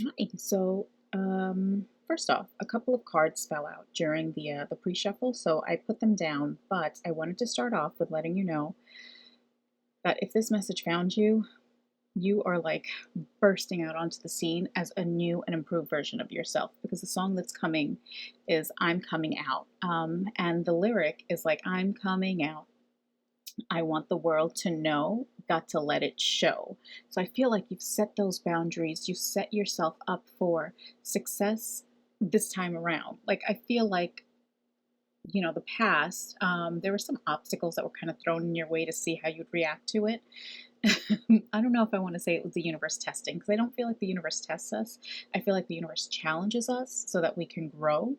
Hi. First off, a couple of cards fell out during the pre-shuffle, so I put them down. But I wanted to start off with letting you know that if this message found you, you are like bursting out onto the scene as a new and improved version of yourself. Because the song that's coming is "I'm Coming Out," and the lyric is like "I'm coming out. I want the world to know, got to let it show." So I feel like you've set those boundaries, you set yourself up for success this time around. Like, I feel like, the past, there were some obstacles that were kind of thrown in your way to see how you'd react to it. I don't know if I want to say it was the universe testing, because I don't feel like the universe tests us. I feel like the universe challenges us so that we can grow.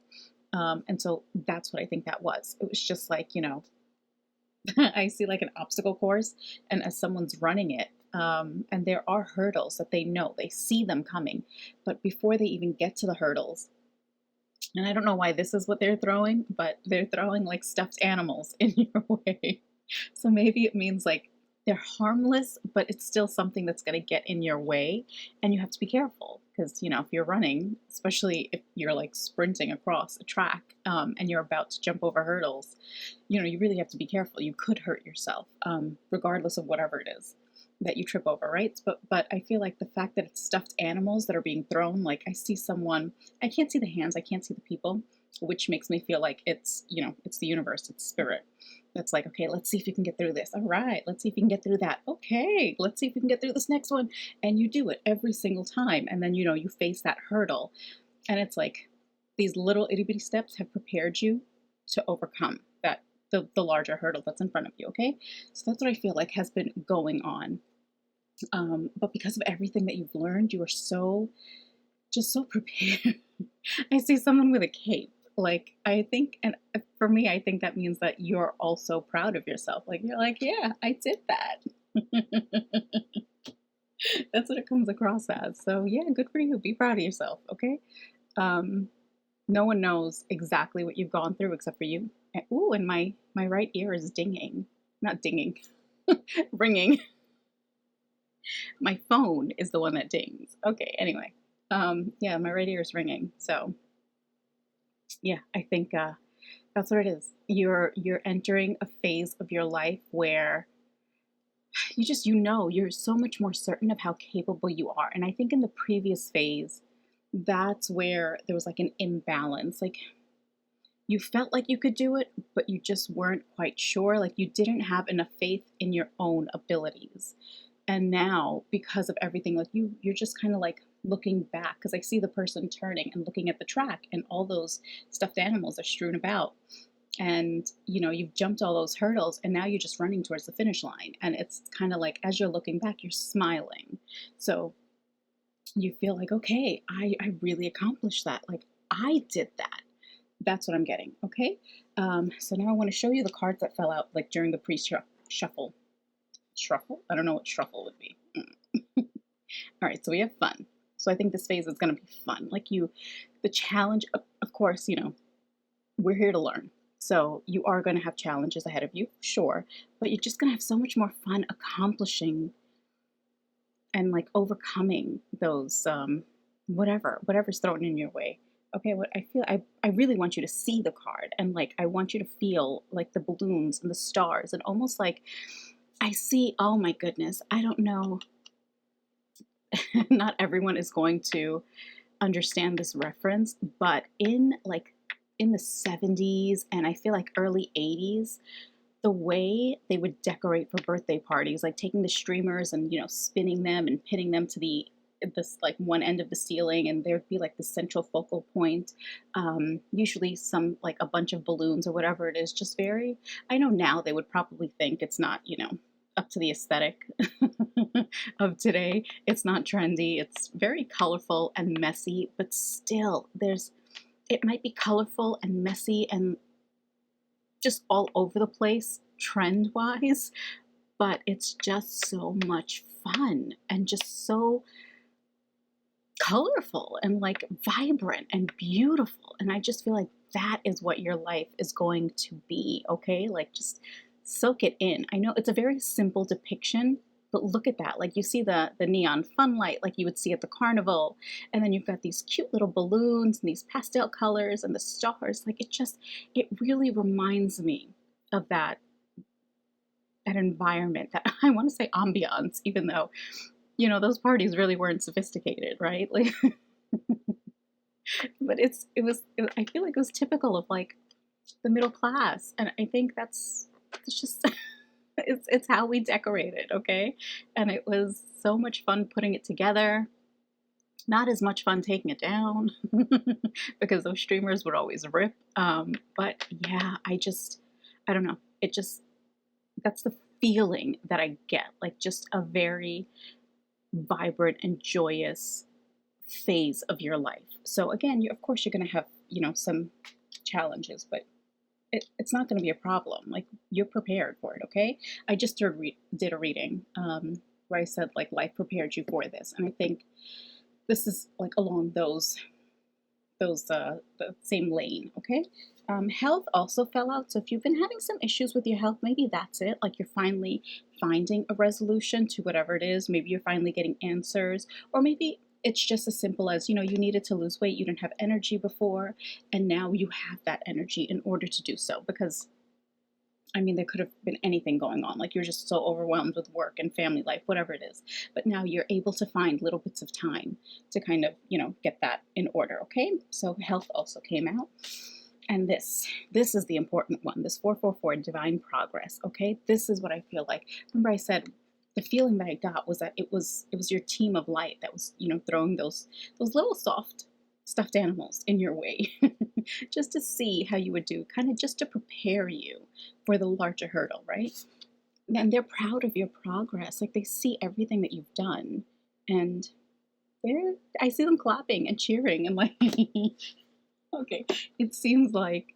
And so that's what I think that was. It was just like, I see like an obstacle course, and as someone's running it, and there are hurdles that they know, they see them coming, but before they even get to the hurdles, and I don't know why this is what they're throwing, but they're throwing like stuffed animals in your way. So maybe it means like they're harmless, but it's still something that's going to get in your way. And you have to be careful because, if you're running, especially if you're like sprinting across a track and you're about to jump over hurdles, you really have to be careful. You could hurt yourself, regardless of whatever it is that you trip over, right? But I feel like the fact that it's stuffed animals that are being thrown, like I see someone, I can't see the hands, I can't see the people, which makes me feel like it's the universe, it's spirit. That's like, okay, let's see if you can get through this. All right, let's see if you can get through that. Okay, let's see if you can get through this next one. And you do it every single time. And then, you face that hurdle. And it's like these little itty bitty steps have prepared you to overcome the larger hurdle that's in front of you. Okay. So that's what I feel like has been going on. But because of everything that you've learned, you are just so prepared. I see someone with a cape. Like, I think, and for me, I think that means that you're also proud of yourself. Like, you're like, yeah, I did that. That's what it comes across as. So, yeah, good for you. Be proud of yourself, okay? Um, no one knows exactly what you've gone through except for you. Ooh, and my right ear is dinging. Not dinging, ringing. My phone is the one that dings. Okay, anyway. Yeah, my right ear is ringing. So, yeah, I think that's what it is. You're entering a phase of your life where you're so much more certain of how capable you are. And I think in the previous phase, that's where there was like an imbalance. Like, you felt like you could do it, but you just weren't quite sure. Like, you didn't have enough faith in your own abilities. And now, because of everything, like you're just kind of like looking back, because I see the person turning and looking at the track, and all those stuffed animals are strewn about. And you've jumped all those hurdles, and now you're just running towards the finish line. And it's kind of like, as you're looking back, you're smiling. So you feel like, okay, I really accomplished that. Like, I did that. That's what I'm getting. Okay. So now I want to show you the cards that fell out like during the pre-shuffle. Shuffle? I don't know what shuffle would be. All right, so we have fun. So I think this phase is going to be fun. Like, the challenge, of course, we're here to learn. So you are going to have challenges ahead of you, sure, but you're just going to have so much more fun accomplishing and like overcoming those whatever's thrown in your way. Okay, what I feel, I really want you to see the card, and like I want you to feel like the balloons and the stars, and almost like I see, oh my goodness, I don't know. Not everyone is going to understand this reference, but in the 70s and I feel like early 80s, the way they would decorate for birthday parties, like taking the streamers and spinning them and pinning them to this like one end of the ceiling, and there'd be like the central focal point, usually some like a bunch of balloons or whatever it is. Just very, I know now they would probably think it's not up to the aesthetic of today. It's not trendy. It's very colorful and messy, but still, it might be colorful and messy and just all over the place trend wise, but it's just so much fun and just so colorful and like vibrant and beautiful. And I just feel like that is what your life is going to be. Okay, like just soak it in. I know it's a very simple depiction, But look at that. Like you see the neon fun light like you would see at the carnival. And then you've got these cute little balloons and these pastel colors and the stars. Like it really reminds me of that environment, that I want to say ambiance, even though, those parties really weren't sophisticated, right? Like, but I feel like it was typical of like the middle class. And I think it's just, it's how we decorated, okay? And it was so much fun putting it together. Not as much fun taking it down because those streamers would always rip. But yeah, I don't know. That's the feeling that I get, like just a very vibrant and joyous phase of your life. So again, of course, you're going to have, some challenges, but it's not going to be a problem. Like you're prepared for it. Okay. I just did a reading where I said like life prepared you for this. And I think this is like along the same lane. Okay. Health also fell out. So if you've been having some issues with your health, maybe that's it. Like you're finally finding a resolution to whatever it is. Maybe you're finally getting answers, or maybe it's just as simple as, you needed to lose weight. You didn't have energy before, and now you have that energy in order to do so. Because I mean, there could have been anything going on. Like you're just so overwhelmed with work and family life, whatever it is. But now you're able to find little bits of time to kind of, get that in order. Okay. So health also came out. And this is the important one, this 444, divine progress. Okay. This is what I feel like. Remember I said the feeling that I got was that it was your team of light that was, throwing those little soft stuffed animals in your way just to see how you would do, kind of just to prepare you for the larger hurdle, right? And they're proud of your progress. Like they see everything that you've done, and I see them clapping and cheering and like, okay, it seems like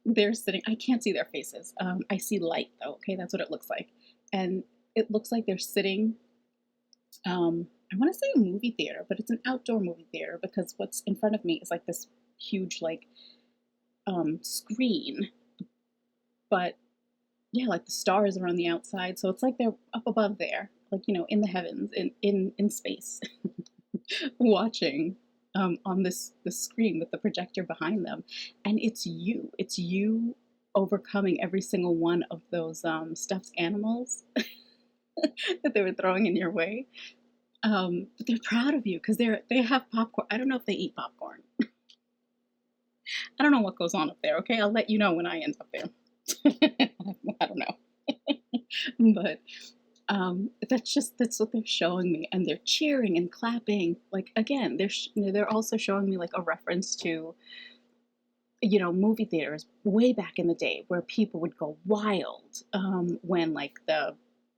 they're sitting, I can't see their faces. I see light though, okay, that's what it looks like. And it looks like they're sitting, I want to say a movie theater, but it's an outdoor movie theater because what's in front of me is like this huge like screen, but yeah, like the stars are on the outside, so it's like they're up above there, like in the heavens, in space, watching on this screen with the projector behind them, and it's you overcoming every single one of those stuffed animals that they were throwing in your way. But they're proud of you because they have popcorn. I don't know if they eat popcorn. I don't know what goes on up there. Okay, I'll let you know when I end up there. I don't know, but that's what they're showing me, and they're cheering and clapping. Like again, they're also showing me like a reference to movie theaters way back in the day where people would go wild when like the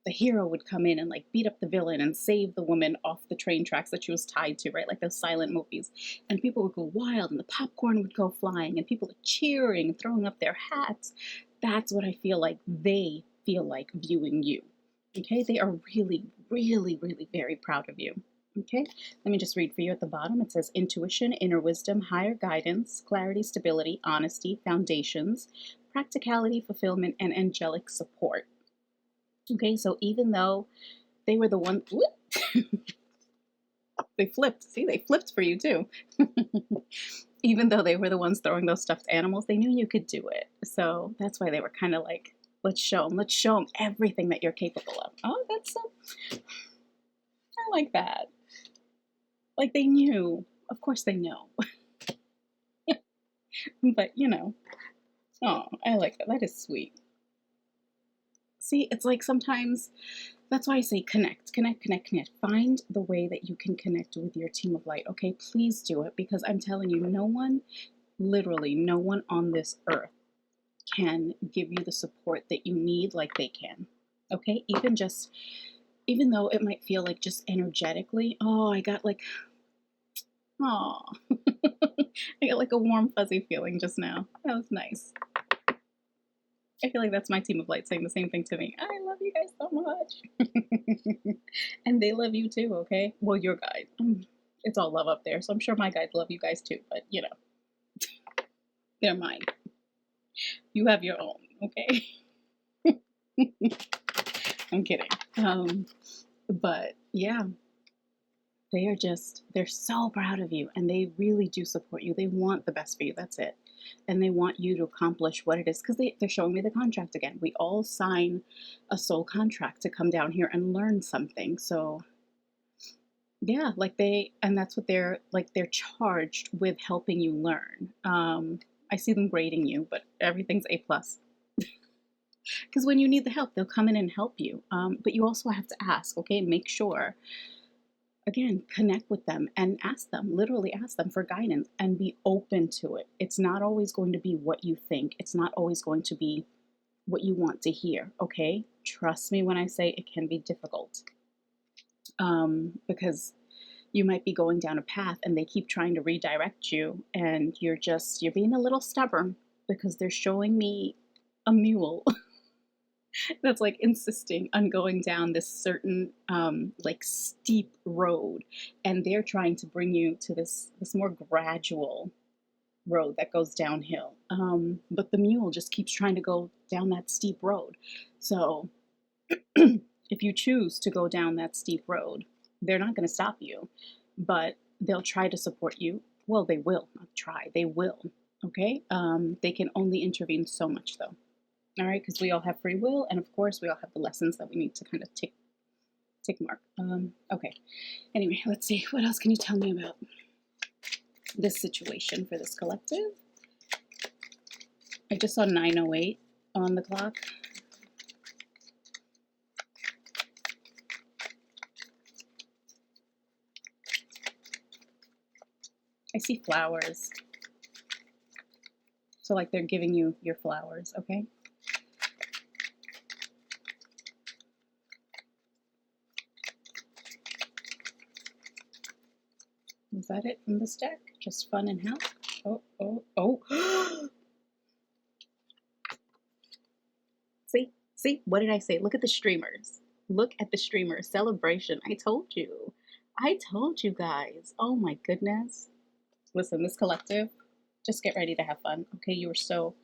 hero would come in and like beat up the villain and save the woman off the train tracks that she was tied to, right? Like those silent movies. And people would go wild and the popcorn would go flying and people are cheering and throwing up their hats. That's what I feel like they feel like viewing you. Okay, they are really, really, really very proud of you. Okay, let me just read for you at the bottom. It says intuition, inner wisdom, higher guidance, clarity, stability, honesty, foundations, practicality, fulfillment, and angelic support. Okay, so even though they were the one, they flipped. See, they flipped for you too. Even though they were the ones throwing those stuffed animals, they knew you could do it. So that's why they were kind of like, let's show them everything that you're capable of. Oh, that's so, I like that. Like they knew, of course they know. But oh, I like that. That is sweet. See, it's like sometimes, that's why I say connect. Find the way that you can connect with your team of light, okay? Please do it, because I'm telling you, no one, literally no one on this earth can give you the support that you need like they can, okay? Even though it might feel like just energetically, oh, I got like, oh, I got like a warm, fuzzy feeling just now. That was nice. I feel like that's my team of light saying the same thing to me. I love you guys so much. And they love you too, okay? Well, your guide. It's all love up there, so I'm sure my guides love you guys too, but they're mine. You have your own, okay? I'm kidding. But yeah, they're so proud of you and they really do support you. They want the best for you. That's it. And they want you to accomplish what it is because they're showing me the contract again. We all sign a soul contract to come down here and learn something. So yeah, like and that's what they're like, they're charged with helping you learn. I see them grading you, but everything's A plus. Because when you need the help, they'll come in and help you. But you also have to ask, okay? Make sure, again, connect with them and ask them, literally ask them for guidance and be open to it. It's not always going to be what you think, it's not always going to be what you want to hear, okay? Trust me when I say it can be difficult. Because you might be going down a path and they keep trying to redirect you and you're being a little stubborn because they're showing me a mule that's like insisting on going down this certain like steep road, and they're trying to bring you to this more gradual road that goes downhill, but the mule just keeps trying to go down that steep road. So if you choose to go down that steep road, they're not going to stop you, but they'll try to support you. Well, they will not try, they will. Okay, they can only intervene so much though. All right, because we all have free will, and of course we all have the lessons that we need to kind of tick mark. Okay, anyway, let's see, what else can you tell me about this situation for this collective? I just saw 9:08 on the clock. I see flowers, so like they're giving you your flowers. Okay. Is that it in this deck? Just fun and health? Oh, oh, oh. See, what did I say? Look at the streamers. Look at the streamers. Celebration. I told you. I told you guys. Oh my goodness. Listen, this collective, just get ready to have fun. Okay, you're so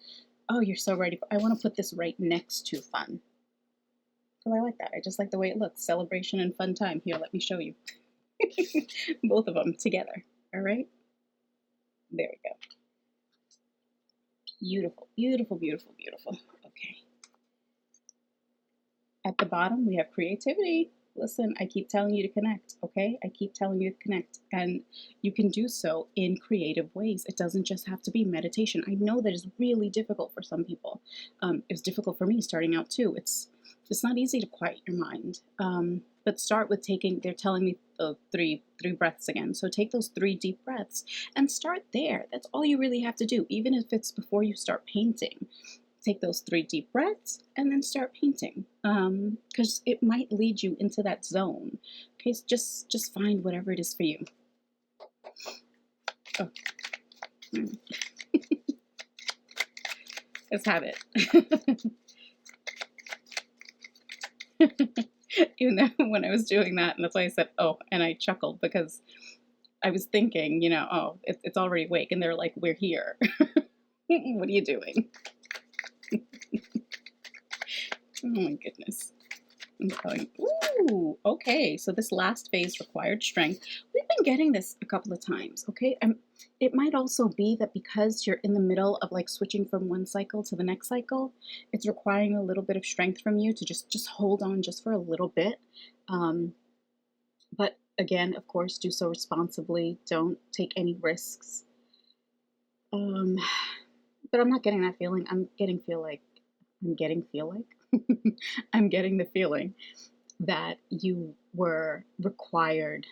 ready. I want to put this right next to fun. Because I like that. I just like the way it looks. Celebration and fun time. Here, let me show you. Both of them together. All right? There we go. Beautiful, beautiful, beautiful, beautiful. Okay. At the bottom, we have creativity. Listen, I keep telling you to connect, okay? I keep telling you to connect. And you can do so in creative ways. It doesn't just have to be meditation. I know that is really difficult for some people. It was difficult for me starting out too. It's not easy to quiet your mind. But start with they're telling me the three breaths again. So take those 3 deep breaths and start there. That's all you really have to do, even if it's before you start painting. Take those 3 deep breaths and then start painting, because it might lead you into that zone. Okay, so just find whatever it is for you. Oh. Let's have it. Even though when I was doing that, and that's why I said, oh, and I chuckled because I was thinking, oh, it's already awake, and they're like, we're here. What are you doing? Oh my goodness. I'm going, ooh, okay, so this last phase required strength. We've been getting this a couple of times, okay? It might also be that because you're in the middle of like switching from one cycle to the next cycle, it's requiring a little bit of strength from you to just hold on just for a little bit. But again, of course, do so responsibly. Don't take any risks. But I'm not getting that feeling. I'm getting the feeling that you were required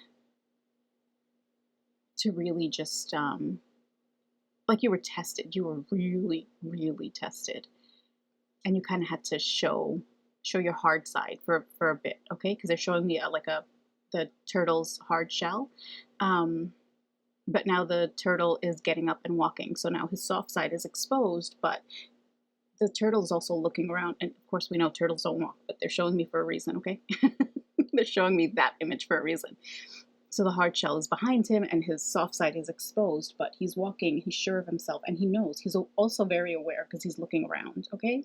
to really just, like you were tested. You were really, really tested. And you kind of had to show your hard side for a bit, okay? Because they're showing me the turtle's hard shell. But now the turtle is getting up and walking. So now his soft side is exposed, but the turtle is also looking around. And of course we know turtles don't walk, but they're showing me for a reason, okay? They're showing me that image for a reason. So the hard shell is behind him and his soft side is exposed, but he's walking, he's sure of himself, and he knows. He's also very aware because he's looking around, okay?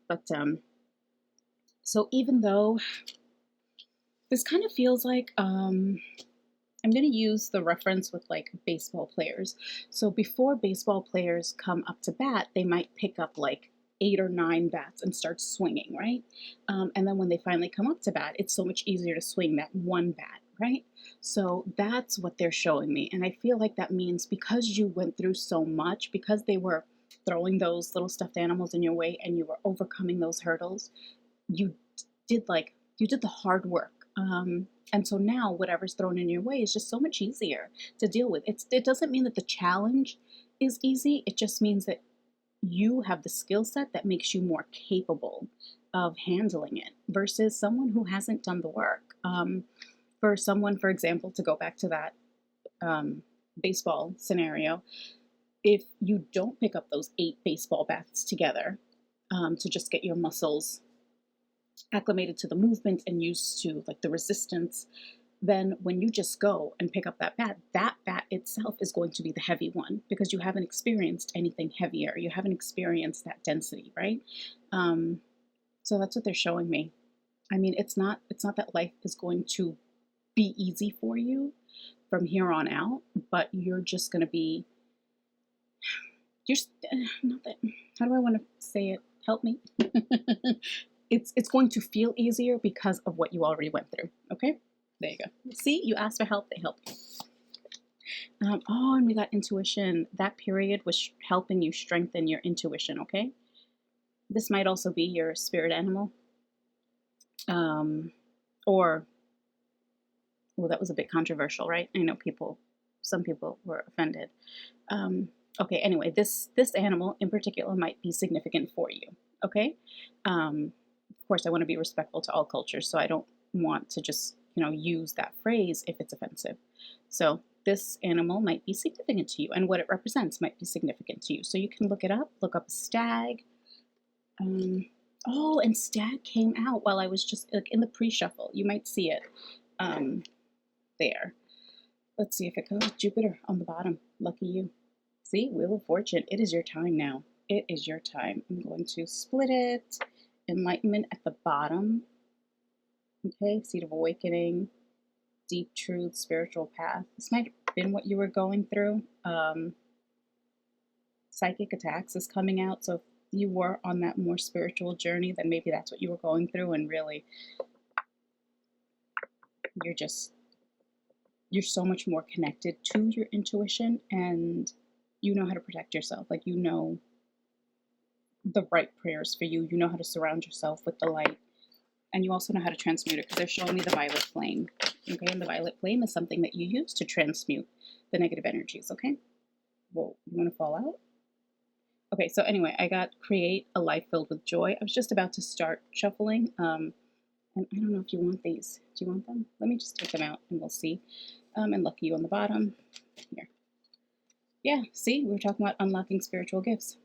But, so even though This kind of feels like I'm going to use the reference with like baseball players. So before baseball players come up to bat, they might pick up like 8 or 9 bats and start swinging, right? And then when they finally come up to bat, it's so much easier to swing that one bat, right? So that's what they're showing me. And I feel like that means because you went through so much, because they were throwing those little stuffed animals in your way and you were overcoming those hurdles, you you did the hard work. And so now whatever's thrown in your way is just so much easier to deal with. It doesn't mean that the challenge is easy. It just means that you have the skill set that makes you more capable of handling it versus someone who hasn't done the work. For someone, for example, to go back to that baseball scenario, if you don't pick up those 8 baseball bats together to just get your muscles acclimated to the movement and used to like the resistance, then when you just go and pick up that bat itself is going to be the heavy one because you haven't experienced anything heavier. You haven't experienced that density, right? So that's what they're showing me. I mean, it's not that life is going to be easy for you from here on out, but you're just going to be you're not that. How do I want to say it? Help me. It's going to feel easier because of what you already went through. Okay, there you go. See, you asked for help, they helped. Oh, and we got intuition. That period was helping you strengthen your intuition. Okay, this might also be your spirit animal, or well, that was a bit controversial, right? I know some people were offended. Okay, anyway, this animal in particular might be significant for you. Okay. Of course, I want to be respectful to all cultures, so I don't want to just, use that phrase if it's offensive. So this animal might be significant to you, and what it represents might be significant to you. So you can look it up. Look up stag. Oh, and stag came out while I was just like in the pre-shuffle. You might see it there. Let's see if it goes. Jupiter on the bottom. Lucky you. See, Wheel of Fortune. It is your time now. It is your time. I'm going to split it. Enlightenment at the bottom. Okay, Seed of Awakening, Deep Truth, Spiritual Path. This might have been what you were going through. Psychic Attacks is coming out, so if you were on that more spiritual journey, then maybe that's what you were going through, and really, you're so much more connected to your intuition, and you know how to protect yourself. Like, you know the right prayers for you. You know how to surround yourself with the light. And you also know how to transmute it because they're showing me the violet flame. Okay, and the violet flame is something that you use to transmute the negative energies. Okay, well, you want to fall out? Okay, so anyway, I got create a life filled with joy. I was just about to start shuffling, and I don't know if you want these. Do you want them? Let me just take them out and we'll see. And lucky you on the bottom. Here. Yeah, see, we were talking about unlocking spiritual gifts.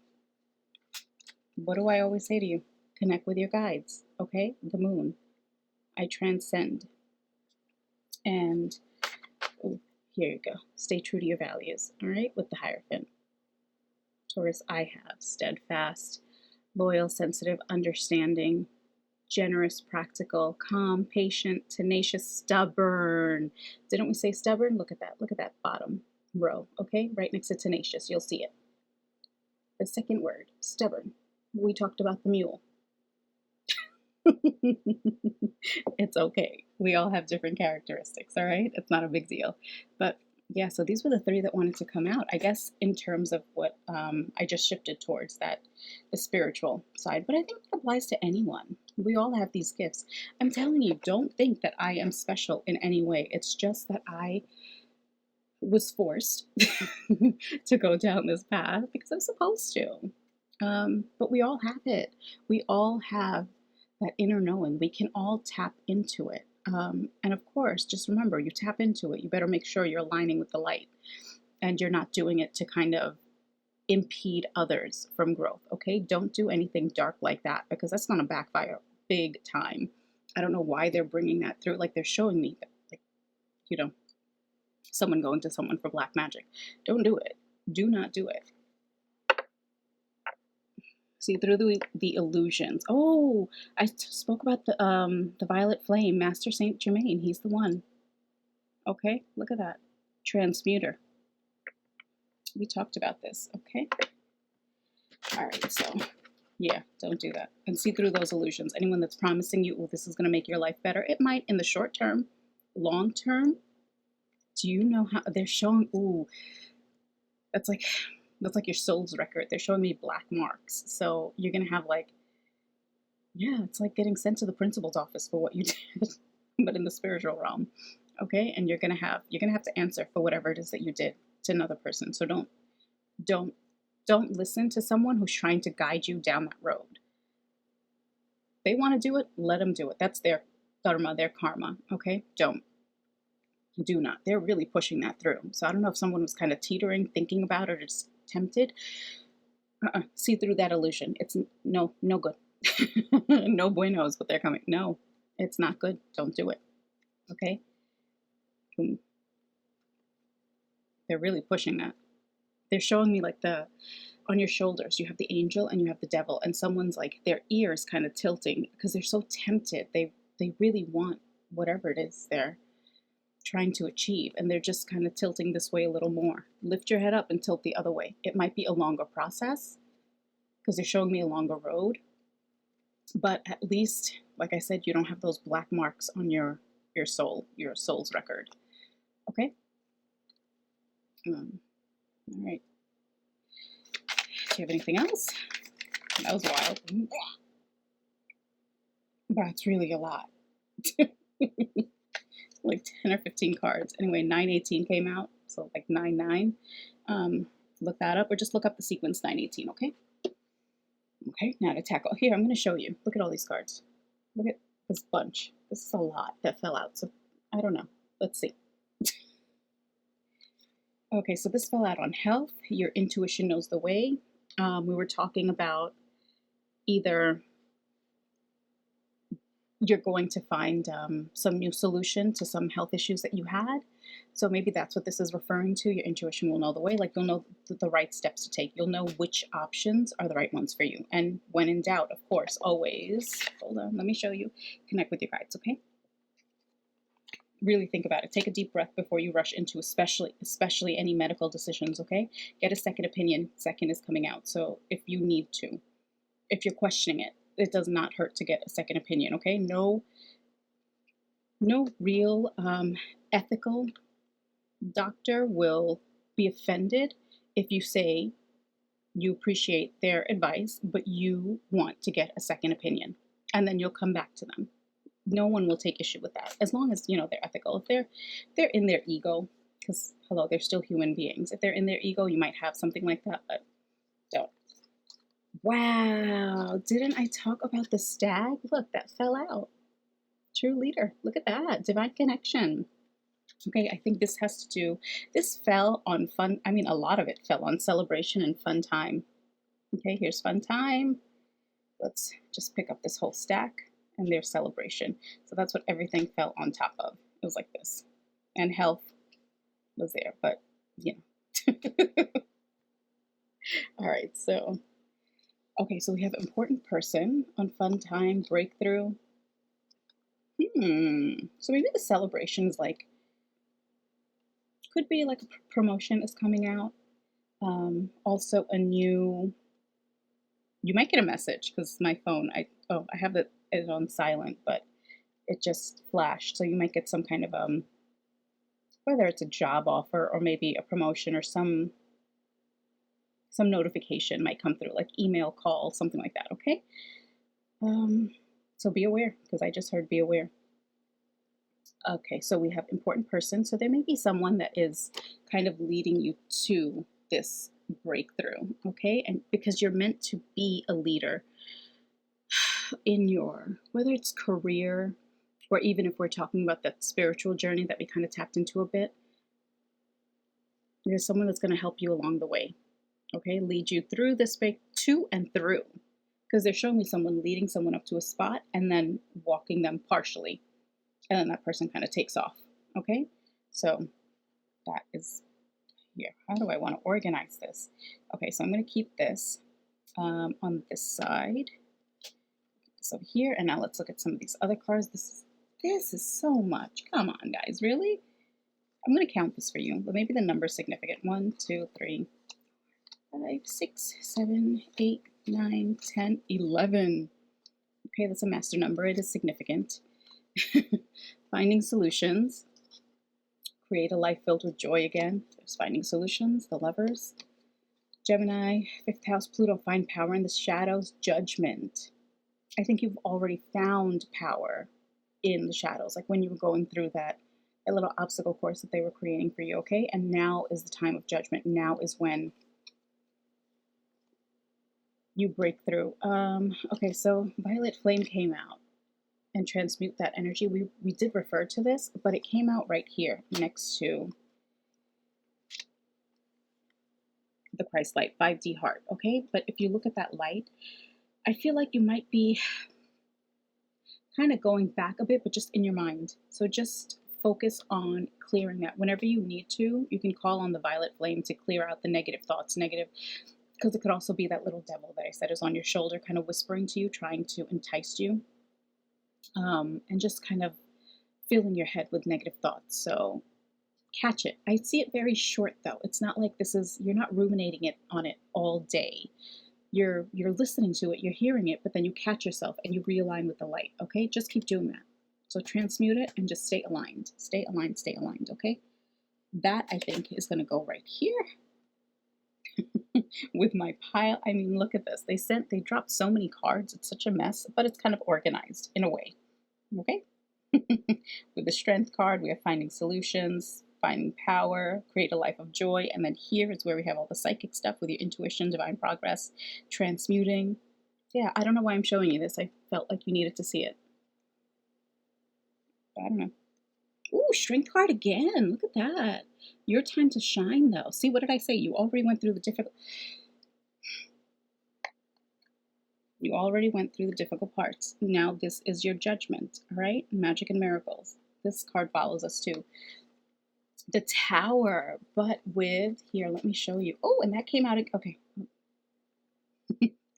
What do I always say to you? Connect with your guides, okay? The moon. I transcend. And here you go. Stay true to your values, all right? With the Hierophant. Taurus, I have steadfast, loyal, sensitive, understanding, generous, practical, calm, patient, tenacious, stubborn. Didn't we say stubborn? Look at that. Look at that bottom row, okay? Right next to tenacious. You'll see it. The second word, stubborn. We talked about the mule. It's okay. We all have different characteristics, all right? It's not a big deal. But yeah, so these were the 3 that wanted to come out. I guess in terms of what I just shifted towards the spiritual side. But I think it applies to anyone. We all have these gifts. I'm telling you, don't think that I am special in any way. It's just that I was forced to go down this path because I'm supposed to. But we all have it. We all have that inner knowing. We can all tap into it. And of course, just remember, you tap into it, you better make sure you're aligning with the light and you're not doing it to kind of impede others from growth, okay? Don't do anything dark like that because that's going to backfire big time. I don't know why they're bringing that through. Like, they're showing me, like, someone going to someone for black magic. Don't do it. Do not do it. See through the illusions. Oh, spoke about the violet flame, Master Saint Germain. He's the one. Okay, look at that. Transmuter. We talked about this. Okay. All right, so yeah, don't do that. And see through those illusions. Anyone that's promising you, oh, this is going to make your life better, it might in the short term. Long term, do you know how they're showing? Ooh, that's like your soul's record. They're showing me black marks. So you're gonna have like, yeah, it's like getting sent to the principal's office for what you did, but in the spiritual realm. Okay, and you're gonna have to answer for whatever it is that you did to another person. So don't don't listen to someone who's trying to guide you down that road. They want to do it, let them do it. That's their dharma, their karma. Okay, do not. They're really pushing that through. So I don't know if someone was kind of teetering, thinking about it, or just tempted. See through that illusion. It's no good. No buenos, but they're coming. No, it's not good. Don't do it. Okay. They're really pushing that. They're showing me like on your shoulders, you have the angel and you have the devil, and someone's like their ears kind of tilting because they're so tempted. They really want whatever it is they're trying to achieve, and they're just kind of tilting this way a little more. Lift your head up and tilt the other way. It might be a longer process because they're showing me a longer road, but at least, like I said, you don't have those black marks on your soul's record. Okay. All right. Do you have anything else? That was wild. That's really a lot. Like 10 or 15 cards. Anyway, 918 came out, so like 99. Look that up, or just look up the sequence 918, okay? Okay, now to tackle. Here, I'm going to show you. Look at all these cards. Look at this bunch. This is a lot that fell out, so I don't know. Let's see. Okay, so this fell out on health. Your intuition knows the way. We were talking about either you're going to find some new solution to some health issues that you had. So maybe that's what this is referring to. Your intuition will know the way, like you'll know the right steps to take. You'll know which options are the right ones for you. And when in doubt, of course, always, hold on, let me show you, connect with your guides, okay? Really think about it. Take a deep breath before you rush into especially any medical decisions, okay? Get a second opinion. Second is coming out. So if you need to, if you're questioning it, it does not hurt to get a second opinion, okay? No real ethical doctor will be offended if you say you appreciate their advice, but you want to get a second opinion, and then you'll come back to them. No one will take issue with that, as long as they're ethical. If they're in their ego, because hello, they're still human beings. If they're in their ego, you might have something like that, but don't. Wow, didn't I talk about the stag? Look, that fell out. True leader. Look at that. Divine connection. Okay, I think this fell on fun. I mean, a lot of it fell on celebration and fun time. Okay, here's fun time. Let's just pick up this whole stack and there's celebration. So that's what everything fell on top of. It was like this. And health was there, but All right, so okay, so we have important person on fun time, breakthrough. So maybe the celebration is like, could be like a promotion is coming out. Also you might get a message because my phone, I have it on silent, but it just flashed. So you might get some kind of, whether it's a job offer or maybe a promotion or some notification might come through, like email, call, something like that, okay? So be aware, because I just heard be aware. Okay, so we have important person. So there may be someone that is kind of leading you to this breakthrough, okay? And because you're meant to be a leader in your, whether it's career, or even if we're talking about that spiritual journey that we kind of tapped into a bit, there's someone that's going to help you along the way, okay? Lead you through this to and through, because they're showing me someone leading someone up to a spot and then walking them partially, and then that person kind of takes off, okay? So that is here. How do I want to organize this? Okay, so I'm going to keep this. On this side, this over here, and now let's look at some of these other cards. This is so much. Come on, guys, really? I'm going to count this for you, but maybe the number's significant. 1, 2, 3, 5, 6, 7, 8, 9, 10, 11. Okay, that's a master number. It is significant. Finding solutions. Create a life filled with joy again. There's finding solutions, the lovers. Gemini, 5th house, Pluto, find power in the shadows, judgment. I think you've already found power in the shadows, like when you were going through that little obstacle course that they were creating for you, okay? And now is the time of judgment. Now is when you break through. Okay, so Violet Flame came out and transmute that energy. We did refer to this, but it came out right here next to the Christ light, 5D heart, okay? But if you look at that light, I feel like you might be kind of going back a bit, but just in your mind. So just focus on clearing that. Whenever you need to, you can call on the violet flame to clear out the negative thoughts, because it could also be that little devil that I said is on your shoulder, kind of whispering to you, trying to entice you, and just kind of filling your head with negative thoughts. So catch it. I see it very short though. It's not like you're not ruminating on it all day. You're listening to it, you're hearing it, but then you catch yourself and you realign with the light, okay? Just keep doing that. So transmute it and just stay aligned. Stay aligned, stay aligned, okay? That I think is gonna go right here with my pile. I mean, look at this. They dropped so many cards. It's such a mess, but it's kind of organized in a way, okay? With the strength card, we have finding solutions, finding power, create a life of joy, and then here is where we have all the psychic stuff with your intuition, divine progress, transmuting. Yeah, I don't know why I'm showing you this. I felt like you needed to see it. But I don't know. Ooh, strength card again. Look at that. Your time to shine, though. See, what did I say? You already went through the difficult. You already went through the difficult parts. Now this is your judgment, all right? Magic and miracles. This card follows us too. The Tower, but with, here, let me show you. Oh, and that came out, okay.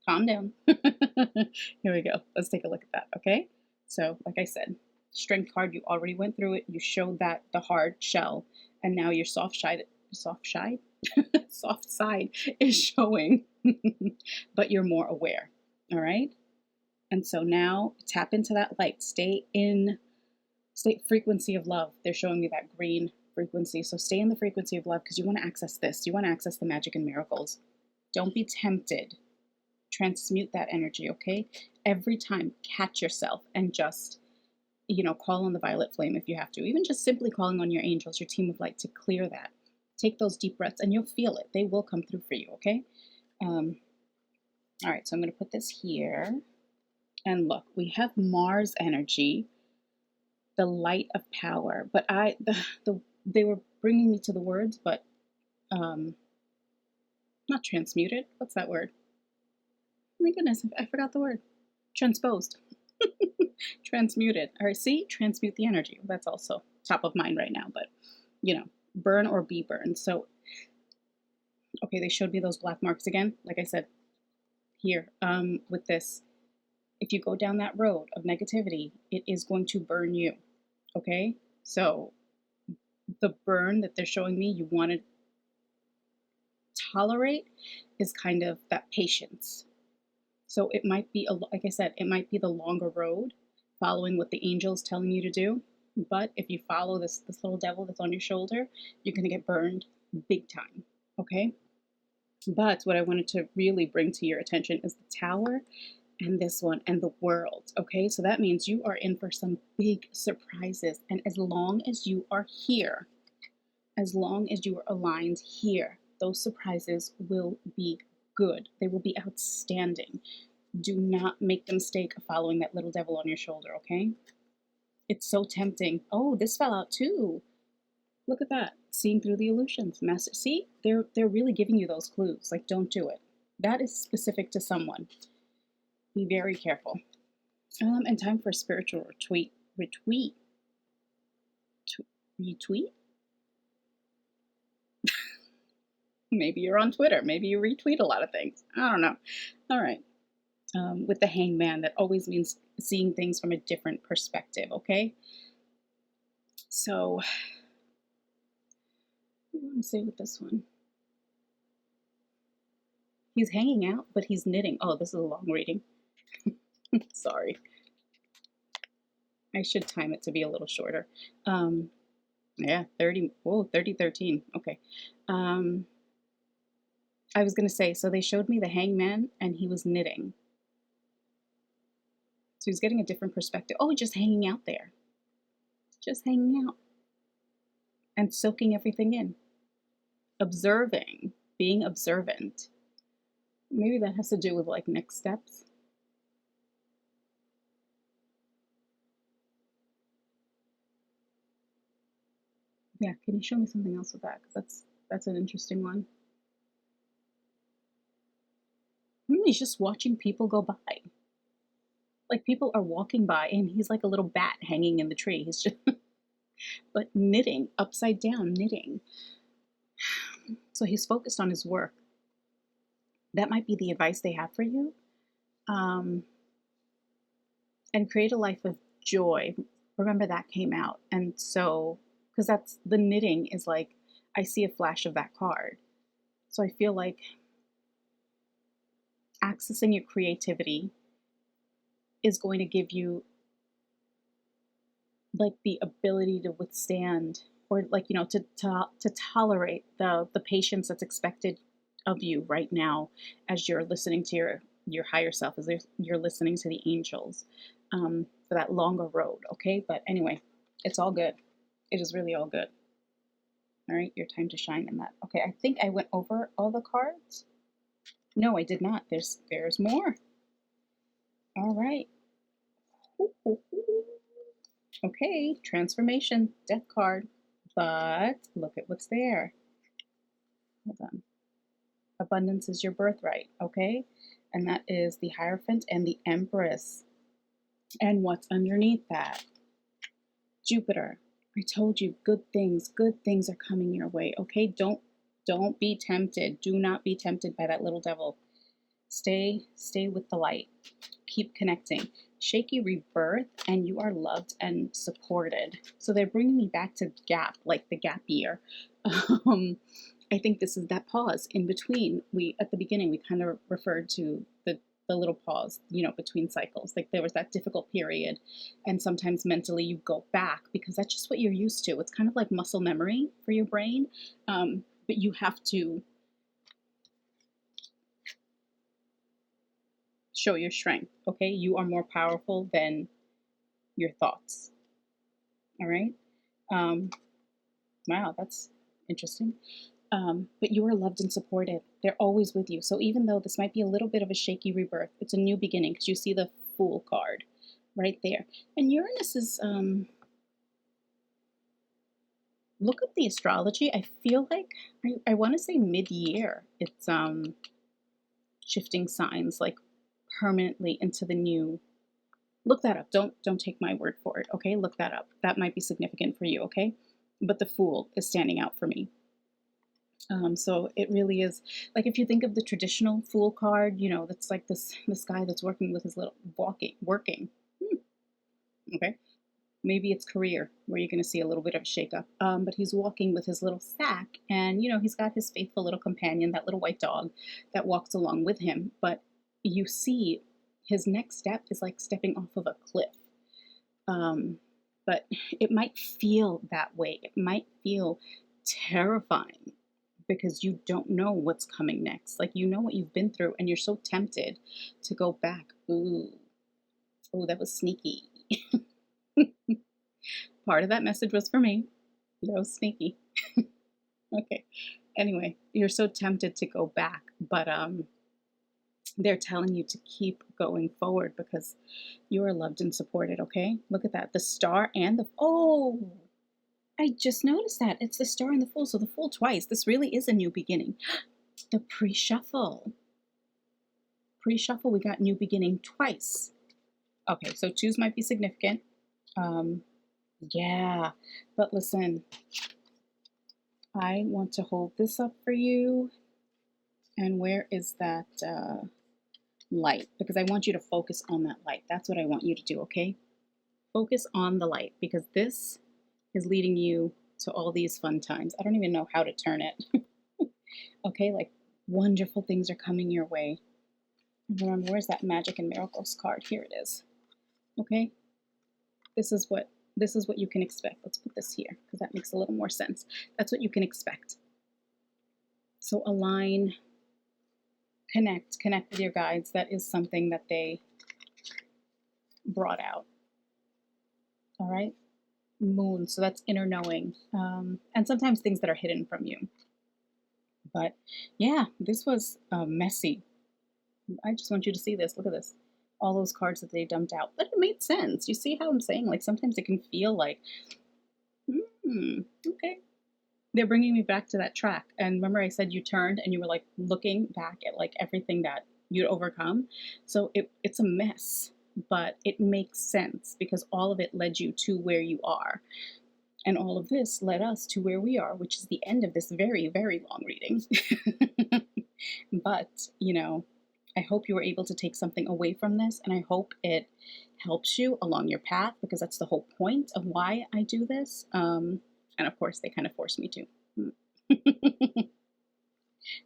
Calm down. Here we go. Let's take a look at that, okay? So, like I said, strength card, you already went through it. You showed that the hard shell, and now your soft side, soft side is showing, but you're more aware, all right? And so now tap into that light. Stay frequency of love. They're showing me that green frequency. So stay in the frequency of love because you want to access this. You want to access the magic and miracles. Don't be tempted. Transmute that energy, okay? Every time, catch yourself and just, call on the violet flame if you have to. Even just simply calling on your angels, your team of light to clear that. Take those deep breaths and you'll feel it. They will come through for you, okay? All right, so I'm going to put this here. And look, we have Mars energy, the light of power. But they were bringing me to the words, but not transmuted. What's that word? Oh my goodness, I forgot the word. Transposed. Transmuted. All right, see? Transmute the energy. That's also top of mind right now, but, burn or be burned. So, okay, they showed me those black marks again. Like I said, here, with this, if you go down that road of negativity, it is going to burn you, okay? So, the burn that they're showing me, you want to tolerate is kind of that patience. So it might be, like I said, it might be the longer road, following what the angel's telling you to do. But if you follow this little devil that's on your shoulder, you're going to get burned big time, okay? But what I wanted to really bring to your attention is the Tower and this one and the World, okay? So that means you are in for some big surprises. And as long as you are here, as long as you are aligned here, those surprises will be good. They will be outstanding. Do not make the mistake of following that little devil on your shoulder, okay? It's so tempting. Oh, this fell out too. Look at that. Seeing through the illusions. Master, see? They're really giving you those clues. Like, don't do it. That is specific to someone. Be very careful. And time for a spiritual retweet. Retweet? Maybe you're on Twitter. Maybe you retweet a lot of things. I don't know. All right. With the hangman, that always means seeing things from a different perspective, okay? So, what do you want to say with this one? He's hanging out, but he's knitting. Oh, this is a long reading. Sorry. I should time it to be a little shorter. Yeah, 30, oh, 3013. Okay. Um, I was going to say, so they showed me the hangman and he was knitting. So he's getting a different perspective. Oh, just hanging out there. Just hanging out and soaking everything in. Observing, being observant. Maybe that has to do with like next steps. Yeah, can you show me something else with that? Because that's an interesting one. He's just watching people go by. Like people are walking by and he's like a little bat hanging in the tree. He's just but knitting, upside down knitting. So he's focused on his work. That might be the advice they have for you. Um, and create a life of joy. Remember that came out. And so, because that's the knitting is like, I see a flash of that card. So I feel like accessing your creativity is going to give you like the ability to withstand or like to tolerate the patience that's expected of you right now as you're listening to your higher self, as you're listening to the angels, for that longer road. Okay, but anyway, it's all good. It is really all good. All right, your time to shine in that. Okay, I think I went over all the cards. No, I did not. There's more. All right. Okay, transformation, death card. But look at what's there. Hold on. Abundance is your birthright, okay? And that is the Hierophant and the Empress. And what's underneath that? Jupiter. I told you good things are coming your way, okay? Don't be tempted. Do not be tempted by that little devil. Stay with the light. Keep connecting. Shaky rebirth, and you are loved and supported. So they're bringing me back to gap, like the gap year. I think this is that pause in between. We at the beginning we kind of referred to the little pause, between cycles. Like there was that difficult period, and sometimes mentally you go back because that's just what you're used to. It's kind of like muscle memory for your brain, but you have to show your strength. Okay, you are more powerful than your thoughts. All right. Um, wow, that's interesting. But you are loved and supported. They're always with you. So even though this might be a little bit of a shaky rebirth, it's a new beginning because you see the Fool card right there. And Uranus is, look at the astrology. I feel like, I want to say mid-year. It's shifting signs like permanently into the new. Look that up. Don't take my word for it, okay? Look that up. That might be significant for you, okay? But the Fool is standing out for me. So it really is like if you think of the traditional Fool card, that's like this guy that's working with his little working. Okay, maybe it's career where you're going to see a little bit of a shakeup. But he's walking with his little sack, and he's got his faithful little companion, that little white dog, that walks along with him. But you see, his next step is like stepping off of a cliff. But it might feel that way. It might feel terrifying because you don't know what's coming next. Like what you've been through, and you're so tempted to go back. Ooh, that was sneaky. Part of that message was for me. That was sneaky. Okay. Anyway, you're so tempted to go back, but they're telling you to keep going forward because you are loved and supported. Okay, look at that. The Star and the I just noticed that it's the Star and the Fool. So the Fool twice. This really is a new beginning. The pre-shuffle. Pre-shuffle, we got new beginning twice. Okay, so twos might be significant. Yeah, but listen, I want to hold this up for you. And where is that light, because I want you to focus on that light. That's what I want you to do, okay? Focus on the light, because this is leading you to all these fun times. I don't even know how to turn it. Okay, like wonderful things are coming your way. Remember, where's that magic and miracles card? Here it is. Okay? This is what you can expect. Let's put this here because that makes a little more sense. That's what you can expect. So align, connect with your guides. That is something that they brought out. All right? Moon, so that's inner knowing. And sometimes things that are hidden from you. But yeah, this was messy. I just want you to see this. Look at this. All those cards that they dumped out. But it made sense. You see how I'm saying? Like sometimes it can feel like, okay. They're bringing me back to that track. And remember I said you turned and you were like looking back at like everything that you'd overcome. So it's a mess, but it makes sense because all of it led you to where you are. And all of this led us to where we are, which is the end of this very, very long reading. But, you know, I hope you were able to take something away from this, and I hope it helps you along your path, because that's the whole point of why I do this. And of course, they kind of force me to.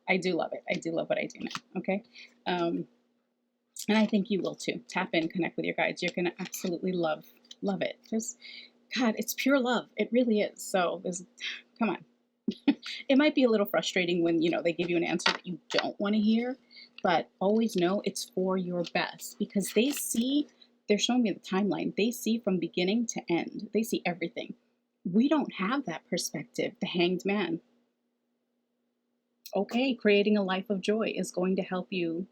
I do love it. I do love what I do now, okay? And I think you will too. Tap in, connect with your guides. You're going to absolutely love it. Just, God, it's pure love. It really is. So, come on. It might be a little frustrating when, you know, they give you an answer that you don't want to hear, but always know it's for your best, because they're showing me the timeline. They see from beginning to end. They see everything. We don't have that perspective. The Hanged Man. Okay, creating a life of joy is going to help you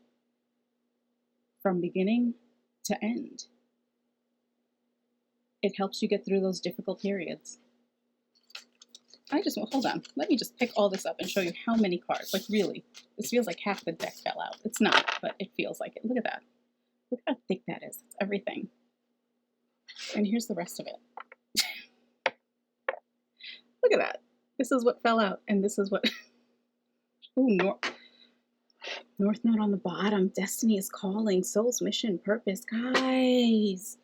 from beginning to end. It helps you get through those difficult periods. Hold on. Let me just pick all this up and show you how many cards. Like, really, this feels like half the deck fell out. It's not, but it feels like it. Look at that. Look how thick that is. It's everything. And here's the rest of it. Look at that. This is what fell out, and this is what... Ooh, North Node on the bottom. Destiny is calling. Soul's mission, purpose. Guys,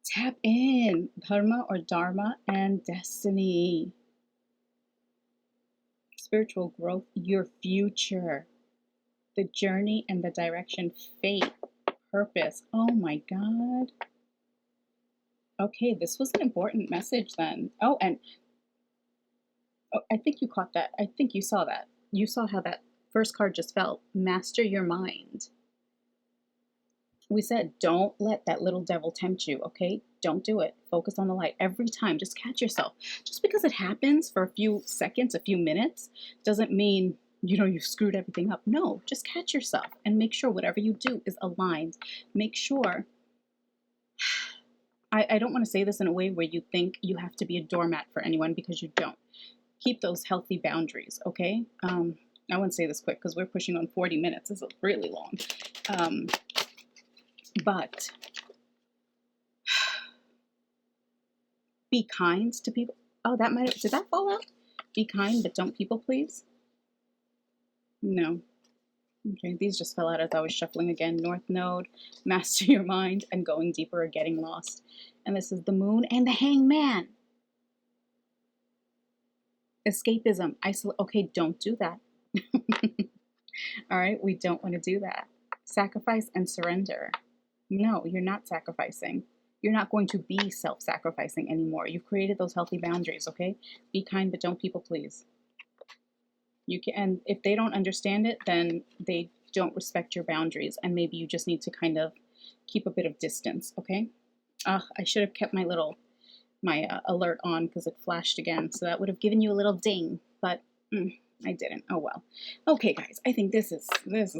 tap in. Dharma or Dharma and destiny. Spiritual growth, your future, the journey and the direction, fate, purpose. Oh my God. Okay, this was an important message then. Oh, and I think you caught that. I think you saw that. You saw how that first card just fell. Master your mind. We said, don't let that little devil tempt you, okay? Don't do it. Focus on the light every time. Just catch yourself. Just because it happens for a few seconds, a few minutes, doesn't mean, you know, you've screwed everything up. No, just catch yourself and make sure whatever you do is aligned. Make sure, I don't want to say this in a way where you think you have to be a doormat for anyone, because you don't. Keep those healthy boundaries, okay? I want to say this quick because we're pushing on 40 minutes. This is really long. But be kind to people. Oh, did that fall out? Be kind, but don't people please? No. Okay, these just fell out as I was shuffling again. North Node, master your mind, and going deeper or getting lost. And this is the Moon and the Hangman. Escapism, okay, don't do that. All right, we don't want to do that. Sacrifice and surrender. No, you're not sacrificing. You're not going to be self-sacrificing anymore. You've created those healthy boundaries, okay? Be kind, but don't people please. And if they don't understand it, then they don't respect your boundaries, and maybe you just need to kind of keep a bit of distance, okay? I should have kept my alert on because it flashed again, so that would have given you a little ding, but I didn't. Oh well. Okay, guys, I think this is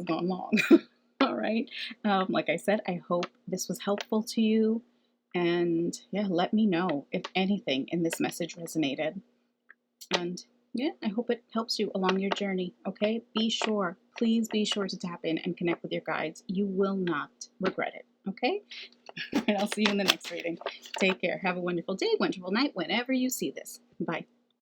going long. All right. Like I said, I hope this was helpful to you. And yeah, let me know if anything in this message resonated. And yeah, I hope it helps you along your journey. Okay. Please be sure to tap in and connect with your guides. You will not regret it. Okay. And I'll see you in the next reading. Take care. Have a wonderful day, wonderful night, whenever you see this. Bye.